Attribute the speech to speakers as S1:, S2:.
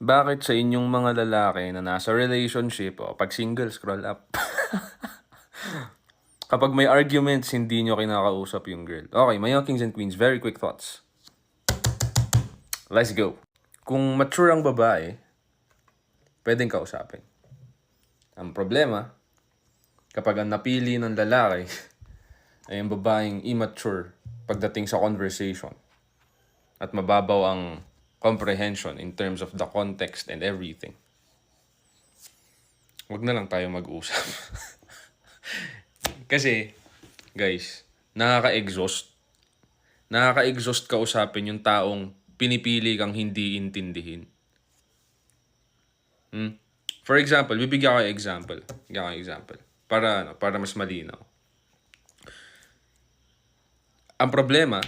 S1: Bakit sa inyong mga lalaki na nasa relationship, pag single, scroll up. Kapag may arguments, hindi nyo kinakausap yung girl. Okay, mga kings and queens, very quick thoughts. Let's go. Kung mature ang babae, pwedeng kausapin. Ang problema, kapag ang napili ng lalaki ay ang babaeng immature pagdating sa conversation at mababaw ang comprehension in terms of the context and everything, wag na lang tayo mag-usap. Kasi, guys, nakaka-exhaust. Nakaka-exhaust kausapin yung taong pinipili kang hindi intindihin. For example, bibigyan ko kayo example. Para mas malinaw. Ang problema,